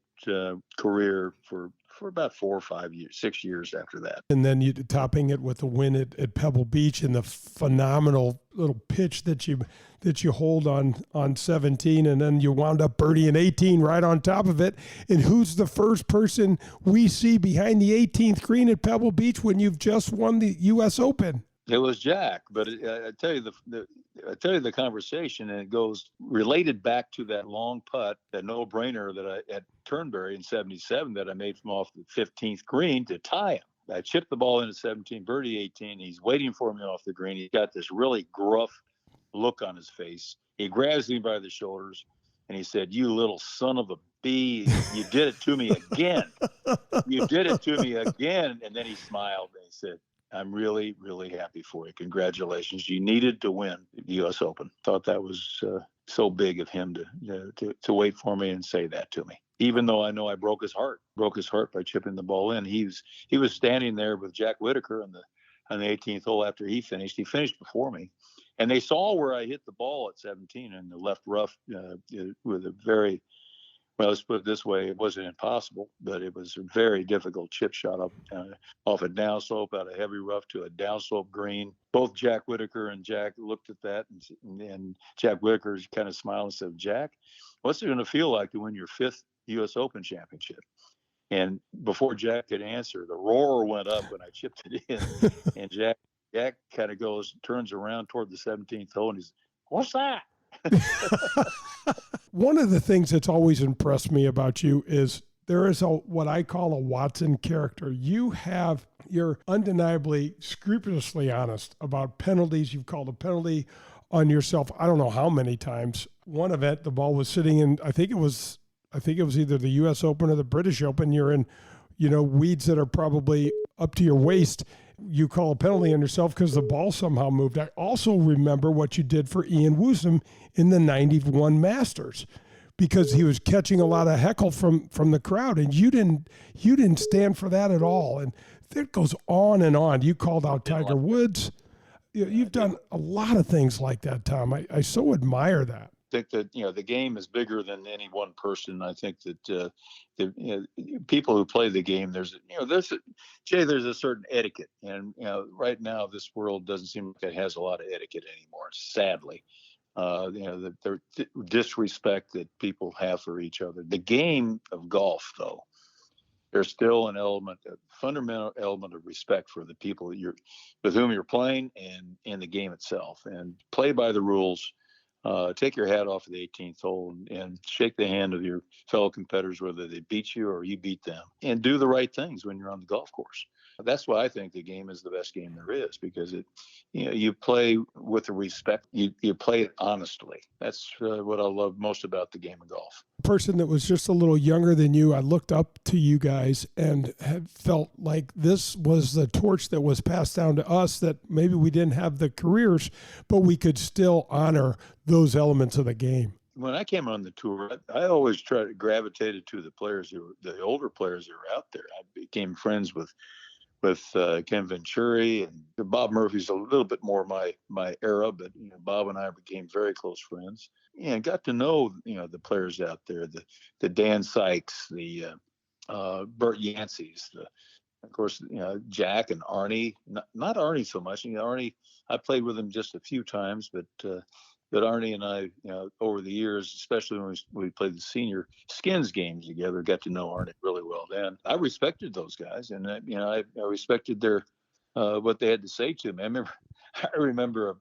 D: career for about 4 or 5 years, 6 years after that.
B: And then you topping it with a win at Pebble Beach and the phenomenal little pitch that you hold on 17, and then you wound up birdieing 18 right on top of it. And who's the first person we see behind the 18th green at Pebble Beach when you've just won the U.S. Open?
D: It was Jack, but I tell you the conversation, and it goes related back to that long putt, that no-brainer that at Turnberry in '77 that I made from off the 15th green to tie him. I chipped the ball in at 17, birdie 18. He's waiting for me off the green. He's got this really gruff look on his face. He grabs me by the shoulders, and he said, "You little son of a bee, you did it to me again. You did it to me again." And then he smiled and he said, "I'm really, really happy for you. Congratulations. You needed to win the U.S. Open." Thought that was so big of him to wait for me and say that to me, even though I know I broke his heart by chipping the ball in. He was standing there with Jack Whitaker on the 18th hole after he finished. He finished before me, and they saw where I hit the ball at 17 in the left rough with a very, well, let's put it this way, it wasn't impossible, but it was a very difficult chip shot up off a downslope out of heavy rough to a downslope green. Both Jack Whitaker and Jack looked at that, and Jack Whitaker kind of smiled and said, "Jack, what's it going to feel like to win your 5th U.S. Open championship?" And before Jack could answer, the roar went up when I chipped it in, and Jack kind of turns around toward the 17th hole, and he's, "What's that?"
B: One of the things that's always impressed me about you is there is what I call a Watson character. You're undeniably scrupulously honest about penalties. You've called a penalty on yourself I don't know how many times. One event, the ball was sitting in, I think it was either the U.S. Open or the British Open. You're in, weeds that are probably up to your waist. You call a penalty on yourself because the ball somehow moved. I also remember what you did for Ian Woosnam in the '91 Masters, because he was catching a lot of heckle from the crowd, and you didn't stand for that at all. And it goes on and on. You called out Tiger Woods. You've done a lot of things like that, Tom. I so admire that.
D: I think that the game is bigger than any one person. I think that the people who play the game, there's a certain etiquette, and right now this world doesn't seem like it has a lot of etiquette anymore. Sadly, the disrespect that people have for each other. The game of golf, though, there's still a fundamental element of respect for the people with whom you're playing, and the game itself, and play by the rules. Take your hat off at the 18th hole and shake the hand of your fellow competitors, whether they beat you or you beat them, and do the right things when you're on the golf course. That's why I think the game is the best game there is, because you play with the respect. You play it honestly. That's what I love most about the game of golf.
B: Person that was just a little younger than you, I looked up to you guys and had felt like this was the torch that was passed down to us, that maybe we didn't have the careers, but we could still honor those elements of the game.
D: When I came on the tour, I always gravitated to the older players who were out there. I became friends with with Ken Venturi, and Bob Murphy's a little bit more my era, but Bob and I became very close friends and got to know the players out there, the Dan Sykes, the Bert Yancey's, of course, Jack and Arnie. Not Arnie so much. Arnie, I played with him just a few times, but Arnie and I, over the years, especially when we played the senior skins games together, got to know Arnie really well. Then I respected those guys, and I respected their what they had to say to me. I remember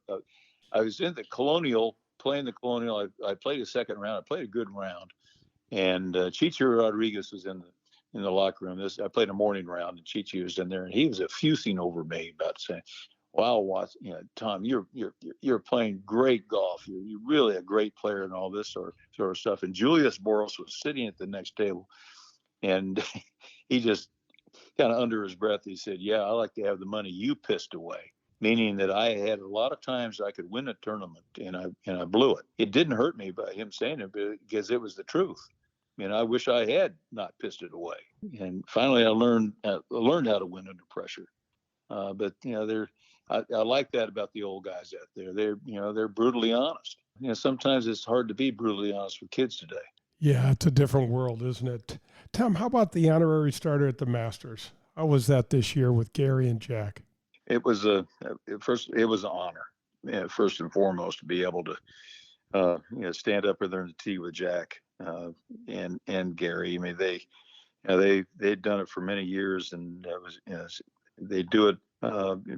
D: I was in the Colonial, playing the Colonial. I played a second round. I played a good round, and Chicho Rodriguez was in the locker room. I played a morning round, and Chichi was in there, and he was effusing over me about saying, "Wow, Watson, Tom, you're playing great golf. You're really a great player," and all this sort of stuff. And Julius Boros was sitting at the next table, and he just kind of under his breath, he said, "Yeah, I like to have the money you pissed away." Meaning that I had a lot of times I could win a tournament, and I blew it. It didn't hurt me by him saying it, because it was the truth. I wish I had not pissed it away. And finally, I learned how to win under pressure. But I like that about the old guys out there. They're brutally honest. Sometimes it's hard to be brutally honest with kids today.
B: Yeah, it's a different world, isn't it? Tom, how about the honorary starter at the Masters? How was that this year with Gary and Jack?
D: It was an honor, first and foremost, to be able to stand up there in the tee with Jack and Gary. They'd done it for many years, and they do it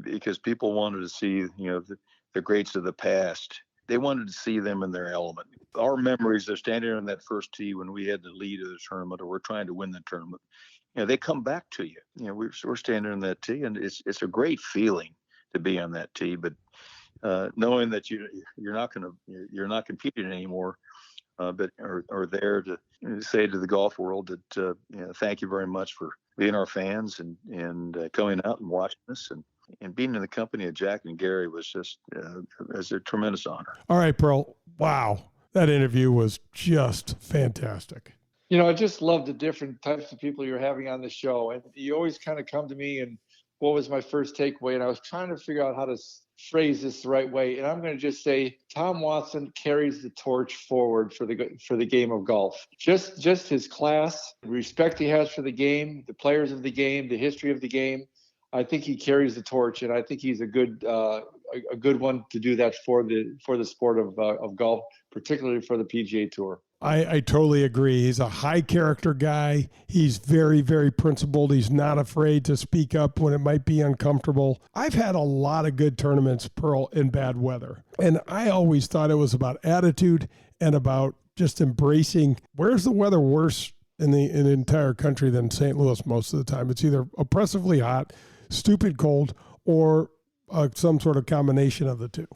D: because people wanted to see the greats of the past. They wanted to see them in their element. Our memories of standing on that first tee when we had the lead of the tournament, or we're trying to win the tournament, they come back to you. We're standing on that tee, and it's a great feeling to be on that tee. But knowing that you're not competing anymore, but are there to say to the golf world that thank you very much for being our fans and coming out and watching us, and being in the company of Jack and Gary was just as a tremendous honor.
B: All right, Pearl. Wow, that interview was just fantastic.
C: I just love the different types of people you're having on the show. And you always kind of come to me and what was my first takeaway? And I was trying to figure out how to phrase this the right way. And I'm going to just say Tom Watson carries the torch forward for the game of golf. Just his class, the respect he has for the game, the players of the game, the history of the game. I think he carries the torch, and I think he's a good one to do that for the sport of golf, particularly for the PGA Tour.
B: I totally agree. He's a high character guy. He's very, very principled. He's not afraid to speak up when it might be uncomfortable. I've had a lot of good tournaments, Pearl, in bad weather. And I always thought it was about attitude and about just embracing. Where's the weather worse in the entire country than St. Louis most of the time? It's either oppressively hot, stupid cold, or some sort of combination of the two.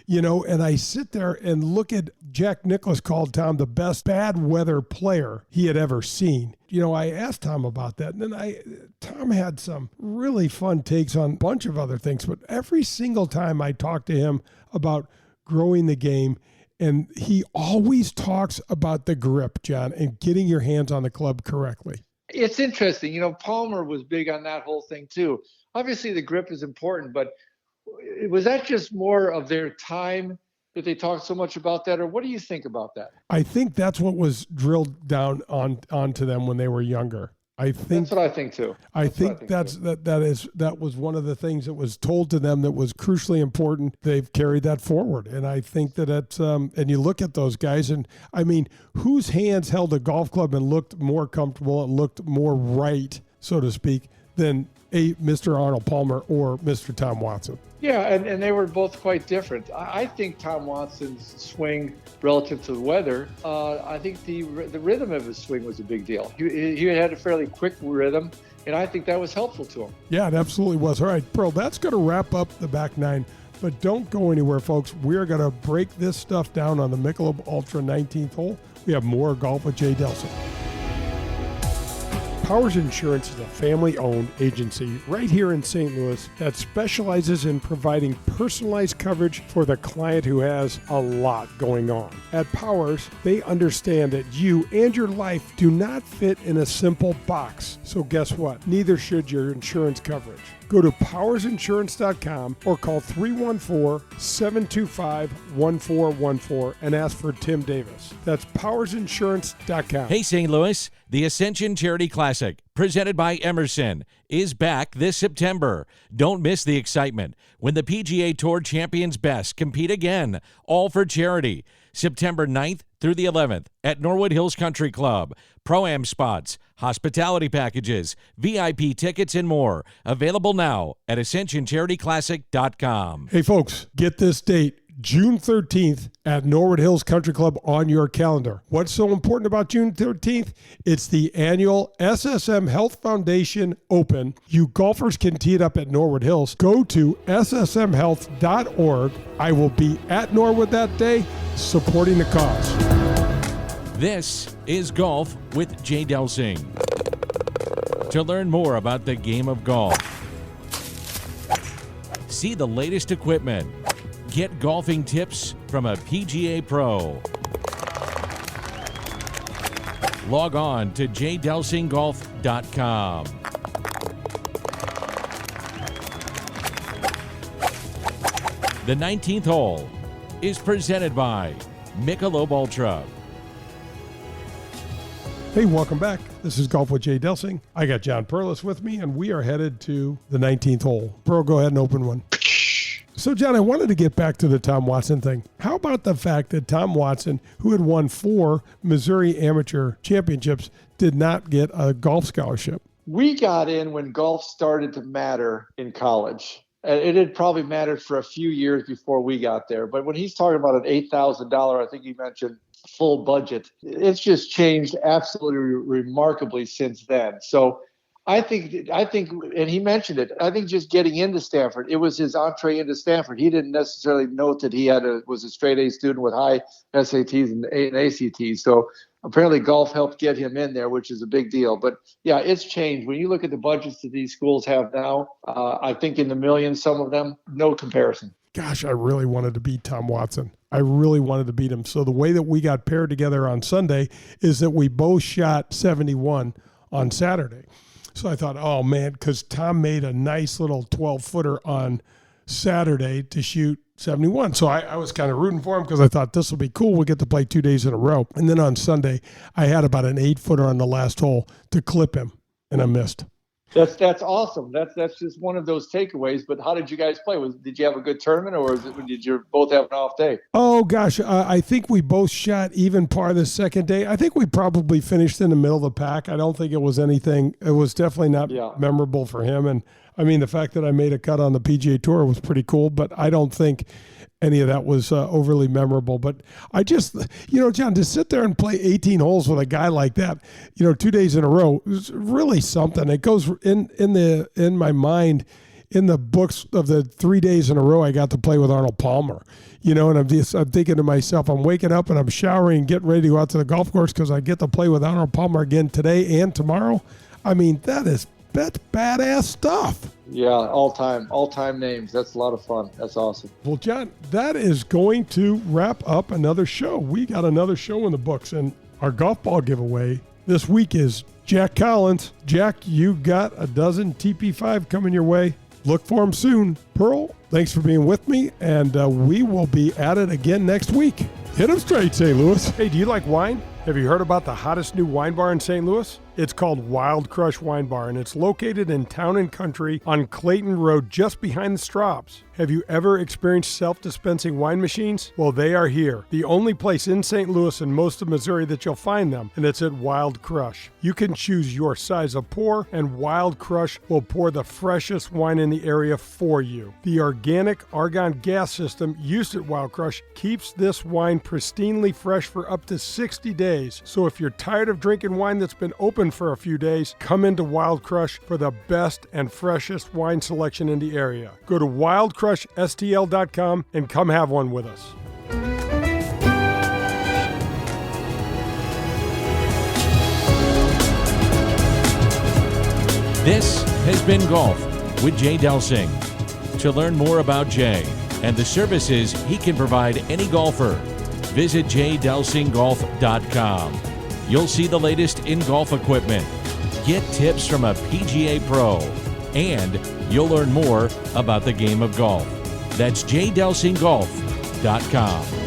B: And I sit there and look at Jack Nicklaus called Tom the best bad weather player he had ever seen. I asked Tom about that, and then Tom had some really fun takes on a bunch of other things, but every single time I talk to him about growing the game, and he always talks about the grip, John, and getting your hands on the club correctly.
C: It's interesting. Palmer was big on that whole thing too. Obviously the grip is important, but was that just more of their time that they talked so much about that, or what do you think about that?
B: I think that's what was drilled down onto them when they were younger. That's what
C: I think too.
B: That was one of the things that was told to them that was crucially important. They've carried that forward, and I think that it's and you look at those guys, and I mean, whose hands held a golf club and looked more comfortable and looked more right, so to speak, than Mr. Arnold Palmer or Mr. Tom Watson?
C: Yeah, and they were both quite different. I think Tom Watson's swing relative to the weather, I think the rhythm of his swing was a big deal. He had a fairly quick rhythm, and I think that was helpful to him.
B: Yeah, it absolutely was. All right, Pearl, that's going to wrap up the back nine. But don't go anywhere, folks. We're going to break this stuff down on the Michelob Ultra 19th hole. We have more Golf with Jay Delsing. Powers Insurance is a family-owned agency right here in St. Louis that specializes in providing personalized coverage for the client who has a lot going on. At Powers, they understand that you and your life do not fit in a simple box. So guess what? Neither should your insurance coverage. Go to powersinsurance.com or call 314-725-1414 and ask for Tim Davis. That's powersinsurance.com.
A: Hey, St. Louis, the Ascension Charity Classic, presented by Emerson, is back this September. Don't miss the excitement when the PGA Tour champions best compete again, all for charity. September 9th through the 11th at Norwood Hills Country Club. Pro-Am spots, hospitality packages, VIP tickets, and more. Available now at AscensionCharityClassic.com.
B: Hey, folks, get this date. June 13th at Norwood Hills Country Club on your calendar. What's so important about June 13th? It's the annual SSM Health Foundation Open. You golfers can tee it up at Norwood Hills. Go to ssmhealth.org. I will be at Norwood that day supporting the cause.
A: This is Golf with Jay Delsing. To learn more about the game of golf, see the latest equipment, get golfing tips from a PGA pro. Log on to jdelsinggolf.com. The 19th hole is presented by Michelob Ultra.
B: Hey, welcome back. This is Golf with Jay Delsing. I got John Perlis with me, and we are headed to the 19th hole. Pearl, go ahead and open one. So, John, I wanted to get back to the Tom Watson thing. How about the fact that Tom Watson, who had won 4 Missouri Amateur Championships, did not get a golf scholarship?
C: We got in when golf started to matter in college. It had probably mattered for a few years before we got there. But when he's talking about an $8,000, I think he mentioned full budget, it's just changed absolutely remarkably since then. So I think, and he mentioned it, I think just getting into Stanford, it was his entree into Stanford. He didn't necessarily note that he was a straight A student with high SATs and ACTs. So apparently golf helped get him in there, which is a big deal. But yeah, it's changed. When you look at the budgets that these schools have now, I think in the millions, some of them, no comparison.
B: Gosh, I really wanted to beat Tom Watson. I really wanted to beat him. So the way that we got paired together on Sunday is that we both shot 71 on Saturday. So I thought, oh, man, because Tom made a nice little 12-footer on Saturday to shoot 71. So I was kind of rooting for him because I thought this will be cool. We'll get to play 2 days in a row. And then on Sunday, I had about an 8-footer on the last hole to clip him, and I missed.
C: That's awesome. That's just one of those takeaways. But how did you guys play? Did you have a good tournament, or did you both have an off day?
B: Oh, gosh. I think we both shot even par the second day. I think we probably finished in the middle of the pack. I don't think it was anything. It was definitely not memorable for him. And, I mean, the fact that I made a cut on the PGA Tour was pretty cool, but I don't think any of that was overly memorable. But I just, John, to sit there and play 18 holes with a guy like that, 2 days in a row is really something. It goes in my mind, in the books of the 3 days in a row I got to play with Arnold Palmer, and I'm thinking to myself, I'm waking up and I'm showering and getting ready to go out to the golf course because I get to play with Arnold Palmer again today and tomorrow. I mean, that's badass stuff.
C: Yeah, all time names. That's a lot of fun. That's awesome.
B: Well, John, that is going to wrap up another show. We got another show in the books, and our golf ball giveaway this week is Jack Collins. Jack, you got a dozen TP5 coming your way. Look for them soon. Pearl, thanks for being with me, and we will be at it again next week. Hit 'em straight, St. Louis. Hey, do you like wine? Have you heard about the hottest new wine bar in St. Louis? It's called Wild Crush Wine Bar, and it's located in Town and Country on Clayton Road, just behind the Straubs. Have you ever experienced self-dispensing wine machines? Well, they are here. The only place in St. Louis and most of Missouri that you'll find them, and it's at Wild Crush. You can choose your size of pour, and Wild Crush will pour the freshest wine in the area for you. The organic argon gas system used at Wild Crush keeps this wine pristinely fresh for up to 60 days. So if you're tired of drinking wine that's been open for a few days, come into Wild Crush for the best and freshest wine selection in the area. Go to wildcrushstl.com and come have one with us.
A: This has been Golf with Jay Delsing. To learn more about Jay and the services he can provide any golfer, visit jdelsinggolf.com. You'll see the latest in golf equipment, get tips from a PGA pro, and you'll learn more about the game of golf. That's jdelsinggolf.com.